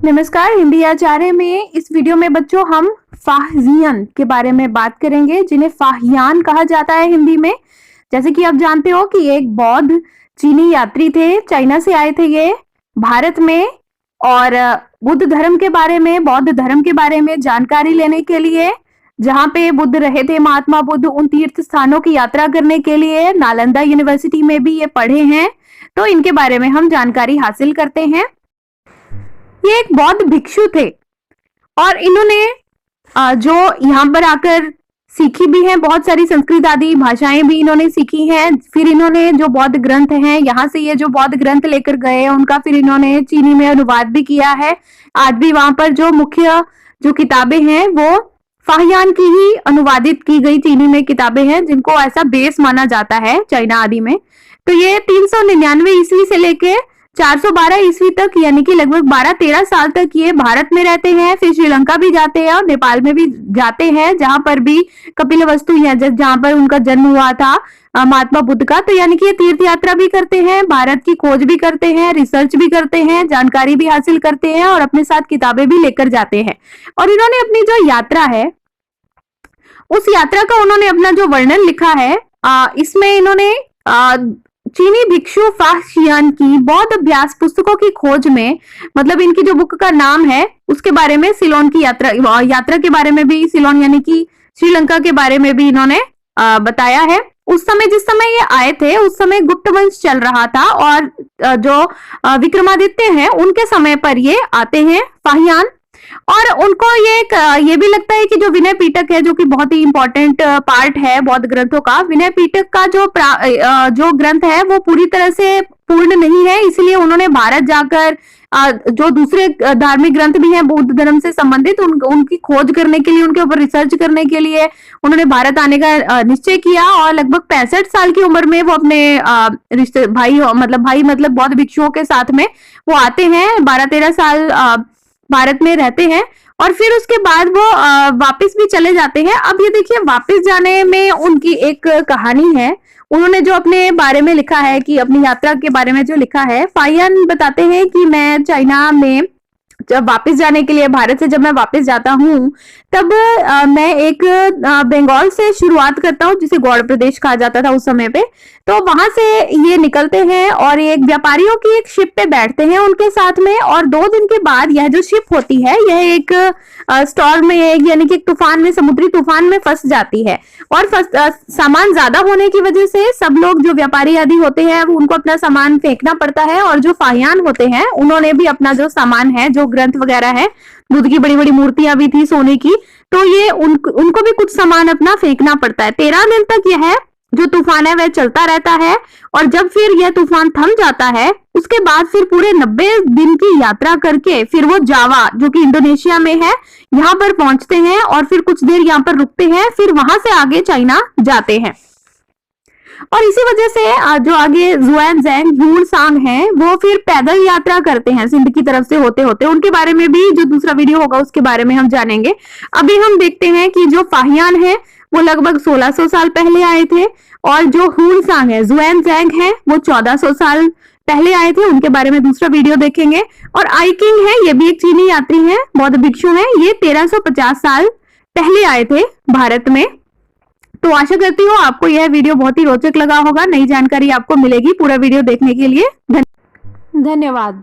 नमस्कार। हिंदी आचार्य में इस वीडियो में बच्चों हम फाहियान के बारे में बात करेंगे, जिन्हें फाहियान कहा जाता है हिंदी में। जैसे कि आप जानते हो कि एक बौद्ध चीनी यात्री थे, चाइना से आए थे ये भारत में, और बुद्ध धर्म के बारे में, बौद्ध धर्म के बारे में जानकारी लेने के लिए, जहां पे बुद्ध रहे थे महात्मा बुद्ध, उन तीर्थ स्थानों की यात्रा करने के लिए नालंदा यूनिवर्सिटी में भी ये पढ़े हैं। तो इनके बारे में हम जानकारी हासिल करते हैं। ये एक बौद्ध भिक्षु थे और इन्होंने जो यहाँ पर आकर सीखी भी हैं, बहुत सारी संस्कृत आदि भाषाएं भी इन्होंने सीखी हैं। फिर इन्होंने जो बौद्ध ग्रंथ हैं, यहाँ से ये जो बौद्ध ग्रंथ लेकर गए हैं उनका फिर इन्होंने चीनी में अनुवाद भी किया है। आज भी वहां पर जो मुख्य जो किताबें हैं वो फाहियान की ही अनुवादित की गई चीनी में किताबें हैं, जिनको ऐसा बेस माना जाता है चाइना आदि में। तो ये 399 ईस्वी से लेके 412 ईस्वी तक, यानी कि लगभग 12-13 साल तक ये भारत में रहते हैं। फिर श्रीलंका भी जाते हैं और नेपाल में भी जाते हैं, जहां पर भी कपिलवस्तु है, जहां पर उनका जन्म हुआ था महात्मा बुद्ध का। तो यानी कि ये तीर्थ यात्रा भी करते हैं, भारत की खोज भी करते हैं, रिसर्च भी करते हैं, जानकारी भी हासिल करते हैं और अपने साथ किताबें भी लेकर जाते हैं। और इन्होंने अपनी जो यात्रा है, उस यात्रा का उन्होंने अपना जो वर्णन लिखा है, इसमें इन्होंने चीनी भिक्षु फाहियान की बौद्ध अभ्यास पुस्तकों की खोज में, मतलब इनकी जो बुक का नाम है उसके बारे में, सिलोन की यात्रा के बारे में भी, सिलोन यानी कि श्रीलंका के बारे में भी इन्होंने बताया है। उस समय, जिस समय ये आए थे, उस समय गुप्त वंश चल रहा था और जो विक्रमादित्य हैं उनके समय पर ये आते हैं फाहियान। और उनको ये भी लगता है कि जो विनय पिटक है, जो कि बहुत ही इंपॉर्टेंट पार्ट है बौद्ध ग्रंथों का, विनय पिटक का जो ग्रंथ है वो पूरी तरह से पूर्ण नहीं है, इसलिए उन्होंने भारत जाकर जो दूसरे धार्मिक ग्रंथ भी हैं बौद्ध धर्म से संबंधित, उनकी खोज करने के लिए, उनके ऊपर रिसर्च करने के लिए उन्होंने भारत आने का निश्चय किया। और लगभग 65 साल की उम्र में वो अपने भाई मतलब बौद्ध भिक्षुओं के साथ में वो आते हैं, 12-13 साल भारत में रहते हैं और फिर उसके बाद वो वापस भी चले जाते हैं। अब ये देखिए, वापस जाने में उनकी एक कहानी है। उन्होंने जो अपने बारे में लिखा है, कि अपनी यात्रा के बारे में जो लिखा है, फाहियान बताते हैं कि मैं चाइना में जब वापस जाने के लिए, भारत से जब मैं वापस जाता हूँ, तब मैं एक बंगाल से शुरुआत करता हूँ, जिसे गौड़ प्रदेश कहा जाता था उस समय पे। तो वहां से ये निकलते हैं और एक व्यापारियों की एक शिप पे बैठते हैं उनके साथ में, और 2 दिन के बाद यह जो शिप होती है, यह एक स्टॉर्म में, यानी कि एक तूफान में, समुद्री तूफान में फंस जाती है। और सामान ज्यादा होने की वजह से सब लोग जो व्यापारी आदि होते हैं उनको अपना सामान फेंकना पड़ता है, और जो फाहियान होते हैं उन्होंने भी अपना जो सामान है, जो ग्रंथ वगैरह है, बुद्ध की बड़ी बड़ी मूर्तियां भी थी सोने की, तो ये उनको भी कुछ सामान अपना फेंकना पड़ता है। 13 दिन तक यह जो तूफान है वह चलता रहता है, और जब फिर यह तूफान थम जाता है, उसके बाद फिर पूरे 90 दिन की यात्रा करके फिर वो जावा, जो कि इंडोनेशिया में है, यहाँ पर पहुंचते हैं और फिर कुछ देर यहाँ पर रुकते हैं, फिर वहां से आगे चाइना जाते हैं। और इसी वजह से जो आगे जुआनजैंग ह्यूनसांग हैं, वो फिर पैदल यात्रा करते हैं सिंध की तरफ से होते होते। उनके बारे में भी जो दूसरा वीडियो होगा उसके बारे में हम जानेंगे। अभी हम देखते हैं कि जो फाहियान है वो लगभग 1600 साल पहले आए थे, और जो ह्यूनसांग है, जुआनजैंग है, वो 1400 साल पहले आए थे। उनके बारे में दूसरा वीडियो देखेंगे। और आई किंग है, ये भी एक चीनी यात्री है, बौद्ध भिक्षु है, ये 1350 साल पहले आए थे भारत में। तो आशा करती हूँ आपको यह वीडियो बहुत ही रोचक लगा होगा, नई जानकारी आपको मिलेगी। पूरा वीडियो देखने के लिए धन्यवाद।